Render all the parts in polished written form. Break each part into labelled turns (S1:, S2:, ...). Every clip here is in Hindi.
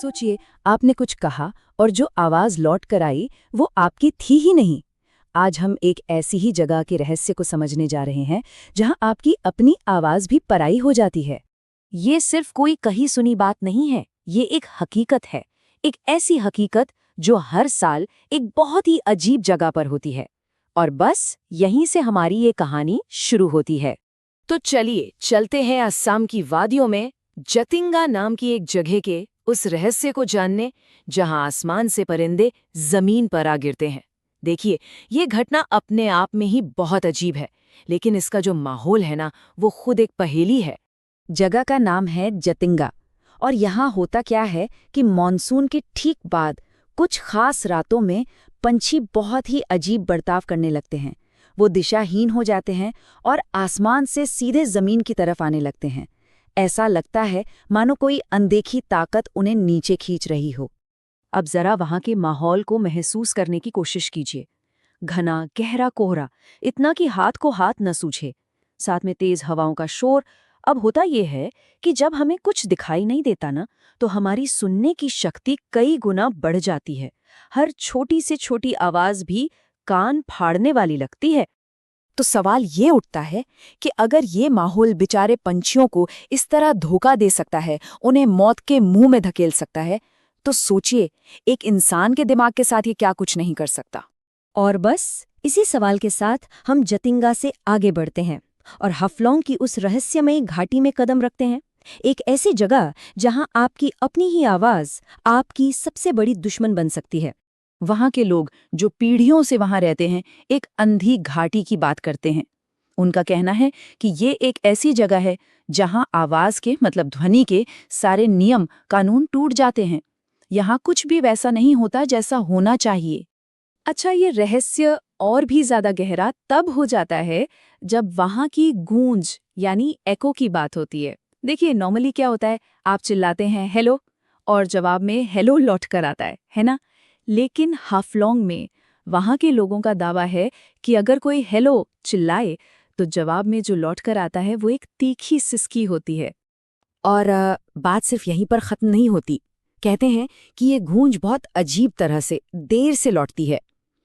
S1: सोचिए, आपने कुछ कहा और जो आवाज लौट कर आई वो आपकी थी ही नहीं। आज हम एक ऐसी ही जगह के रहस्य को समझने जा रहे हैं जहां आपकी अपनी आवाज भी पराई हो जाती है।
S2: ये सिर्फ कोई कही सुनी बात नहीं है, ये एक हकीकत है। एक ऐसी हकीकत जो हर साल एक बहुत ही अजीब जगह पर होती है। और बस यहीं से हमारी ये कहानी शुरू होती है। तो चलिए चलते हैं असम की वादियों में जतिंगा नाम की एक जगह के उस रहस्य को जानने जहां आसमान से परिंदे जमीन पर आ गिरते हैं। देखिए, ये घटना अपने आप में ही बहुत अजीब है, लेकिन इसका जो माहौल है ना, वो खुद एक पहेली है।
S1: जगह का नाम है जतिंगा। और यहाँ होता क्या है कि मॉनसून के ठीक बाद कुछ खास रातों में पंछी बहुत ही अजीब बर्ताव करने लगते हैं। वो दिशाहीन हो जाते हैं और आसमान से सीधे जमीन की तरफ आने लगते हैं। ऐसा लगता है मानो कोई अनदेखी ताकत उन्हें नीचे खींच रही हो।
S2: अब जरा वहां के माहौल को महसूस करने की कोशिश कीजिए। घना गहरा कोहरा, इतना कि हाथ को हाथ न सूझे, साथ में तेज हवाओं का शोर। अब होता यह है कि जब हमें कुछ दिखाई नहीं देता ना, तो हमारी सुनने की शक्ति कई गुना बढ़ जाती है। हर छोटी से छोटी आवाज भी कान फाड़ने वाली लगती है।
S1: तो सवाल ये उठता है कि अगर ये माहौल बेचारे पंछियों को इस तरह धोखा दे सकता है, उन्हें मौत के मुंह में धकेल सकता है, तो सोचिए एक इंसान के दिमाग के साथ ये क्या कुछ नहीं कर सकता।
S2: और बस इसी सवाल के साथ हम जतिंगा से आगे बढ़ते हैं और हफलौंग की उस रहस्यमयी घाटी में कदम रखते हैं। एक ऐसी जगह जहां आपकी अपनी ही आवाज आपकी सबसे बड़ी दुश्मन बन सकती है।
S1: वहां के लोग जो पीढ़ियों से वहां रहते हैं एक अंधी घाटी की बात करते हैं। उनका कहना है कि ये एक ऐसी जगह है जहां आवाज के मतलब ध्वनि के सारे नियम कानून टूट जाते हैं। यहाँ कुछ भी वैसा नहीं होता जैसा होना चाहिए।
S2: अच्छा, ये रहस्य और भी ज्यादा गहरा तब हो जाता है जब वहां की गूंज यानी एको की बात होती है। देखिए, नॉर्मली क्या होता है, आप चिल्लाते हैं हेलो और जवाब में हेलो लौट कर आता है ना। लेकिन हाफलॉन्ग में वहां के लोगों का दावा है कि अगर कोई हेलो चिल्लाए तो जवाब में जो लौट कर आता है वो एक तीखी सिसकी होती है।
S1: और बात सिर्फ यहीं पर खत्म नहीं होती। कहते हैं कि ये गूंज बहुत अजीब तरह से देर से लौटती है।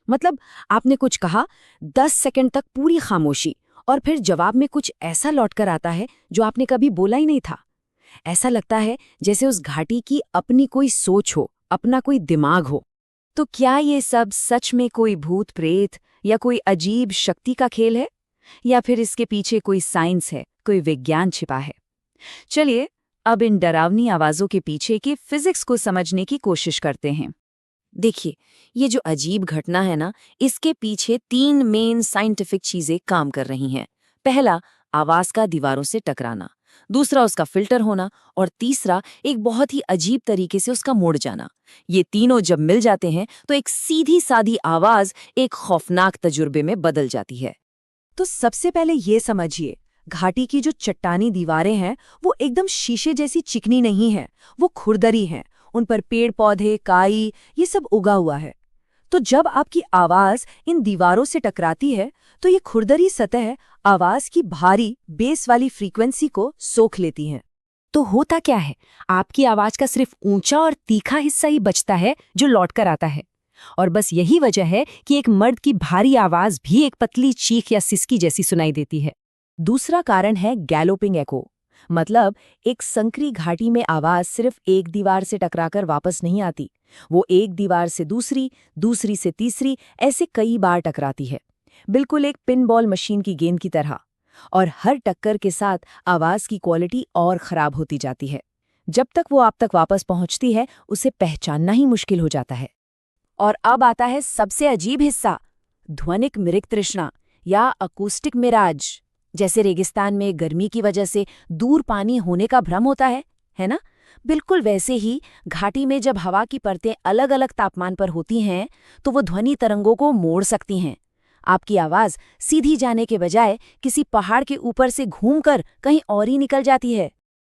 S1: मतलब आपने कुछ कहा, 10 सेकंड तक पूरी खामोशी, और फिर जवाब में कुछ ऐसा लौटकर आता है जो आपने कभी बोला ही नहीं था। ऐसा लगता है जैसे उस घाटी की अपनी कोई सोच हो, अपना कोई दिमाग हो।
S2: तो क्या ये सब सच में कोई भूत प्रेत या कोई अजीब शक्ति का खेल है, या फिर इसके पीछे कोई साइंस है, कोई विज्ञान छिपा है? चलिए अब इन डरावनी आवाजों के पीछे की फिजिक्स को समझने की कोशिश करते हैं।
S1: देखिए, ये जो अजीब घटना है ना, इसके पीछे 3 मेन साइंटिफिक चीजें काम कर रही हैं। पहला, आवाज का दीवारों से टकराना। दूसरा, उसका फिल्टर होना। और तीसरा, एक बहुत ही अजीब तरीके से उसका मुड़ जाना। ये तीनों जब मिल जाते हैं तो एक सीधी सादी आवाज एक खौफनाक तजुर्बे में बदल जाती है।
S2: तो सबसे पहले ये समझिए, घाटी की जो चट्टानी दीवारें हैं वो एकदम शीशे जैसी चिकनी नहीं है, वो खुरदरी हैं। उन पर पेड़ पौधे, काई, ये सब उगा हुआ है। तो जब आपकी आवाज इन दीवारों से टकराती है तो ये खुरदरी सतह आवाज की भारी बेस वाली फ्रीक्वेंसी को सोख लेती हैं।
S1: तो होता क्या है, आपकी आवाज का सिर्फ ऊंचा और तीखा हिस्सा ही बचता है जो लौट कर आता है। और बस यही वजह है कि एक मर्द की भारी आवाज भी एक पतली चीख या सिसकी जैसी सुनाई देती है। दूसरा कारण है गैलोपिंग एको। मतलब एक संकरी घाटी में आवाज सिर्फ एक दीवार से टकराकर वापस नहीं आती, वो एक दीवार से दूसरी, दूसरी से तीसरी, ऐसे कई बार टकराती है, बिल्कुल एक पिनबॉल मशीन की गेंद की तरह। और हर टक्कर के साथ आवाज की क्वालिटी और खराब होती जाती है। जब तक वो आप तक वापस पहुंचती है, उसे पहचानना ही मुश्किल हो जाता है। और अब आता है सबसे अजीब हिस्सा, ध्वनिक मृग तृष्णा या अकूस्टिक मिराज। जैसे रेगिस्तान में गर्मी की वजह से दूर पानी होने का भ्रम होता है ना? बिल्कुल वैसे ही घाटी में जब हवा की परतें अलग अलग तापमान पर होती हैं तो वो ध्वनि तरंगों को मोड़ सकती हैं। आपकी आवाज सीधी जाने के बजाय किसी पहाड़ के ऊपर से घूमकर कहीं और ही निकल जाती है।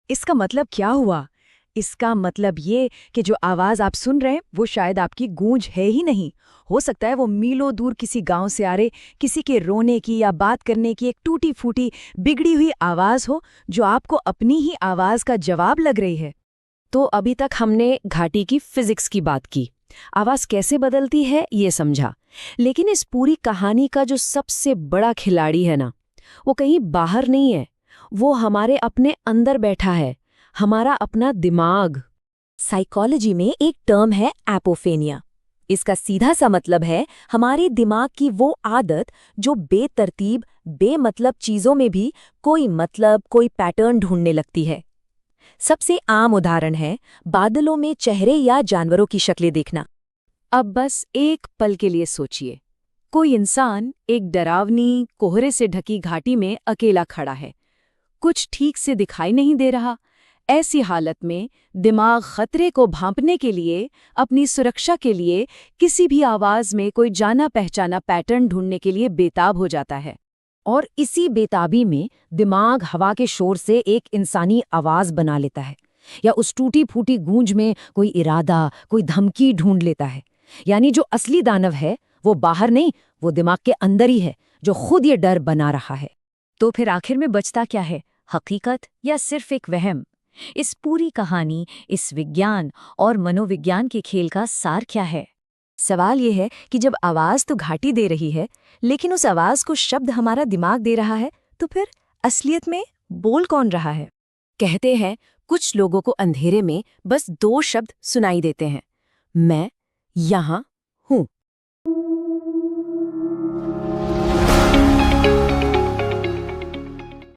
S2: इसका मतलब क्या हुआ? इसका मतलब ये कि जो आवाज आप सुन रहे हैं वो शायद आपकी गूंज है ही नहीं। हो सकता है वो मीलों दूर किसी गांव से आ रहे किसी के रोने की या बात करने की एक टूटी फूटी बिगड़ी हुई आवाज हो, जो आपको अपनी ही आवाज का जवाब लग रही है।
S1: तो अभी तक हमने घाटी की फिजिक्स की बात की, आवाज कैसे बदलती है ये समझा। लेकिन इस पूरी कहानी का जो सबसे बड़ा खिलाड़ी है ना, वो कहीं बाहर नहीं है, वो हमारे अपने अंदर बैठा है, हमारा अपना दिमाग।
S2: साइकोलॉजी में एक टर्म है एपोफेनिया। इसका सीधा सा मतलब है हमारे दिमाग की वो आदत जो बेतरतीब, बेमतलब चीजों में भी कोई मतलब, कोई पैटर्न ढूंढने लगती है। सबसे आम उदाहरण है बादलों में चेहरे या जानवरों की शक्लें देखना।
S1: अब बस एक पल के लिए सोचिए, कोई इंसान एक डरावनी, कोहरे से ढकी घाटी में अकेला खड़ा है, कुछ ठीक से दिखाई नहीं दे रहा। ऐसी हालत में दिमाग खतरे को भांपने के लिए, अपनी सुरक्षा के लिए किसी भी आवाज में कोई जाना पहचाना पैटर्न ढूंढने के लिए बेताब हो जाता है। और इसी बेताबी में दिमाग हवा के शोर से एक इंसानी आवाज बना लेता है, या उस टूटी फूटी गूंज में कोई इरादा, कोई धमकी ढूंढ लेता है। यानी जो असली दानव है वो बाहर नहीं, वो दिमाग के अंदर ही है, जो खुद ये डर बना रहा है।
S2: तो फिर आखिर में बचता क्या है, हकीकत या सिर्फ एक वहम? इस पूरी कहानी, इस विज्ञान और मनोविज्ञान के खेल का सार क्या है? सवाल ये है कि जब आवाज तो घाटी दे रही है, लेकिन उस आवाज को शब्द हमारा दिमाग दे रहा है, तो फिर असलियत में बोल कौन रहा है?
S1: कहते हैं कुछ लोगों को अंधेरे में बस 2 शब्द सुनाई देते हैं, मैं यहाँ हूँ,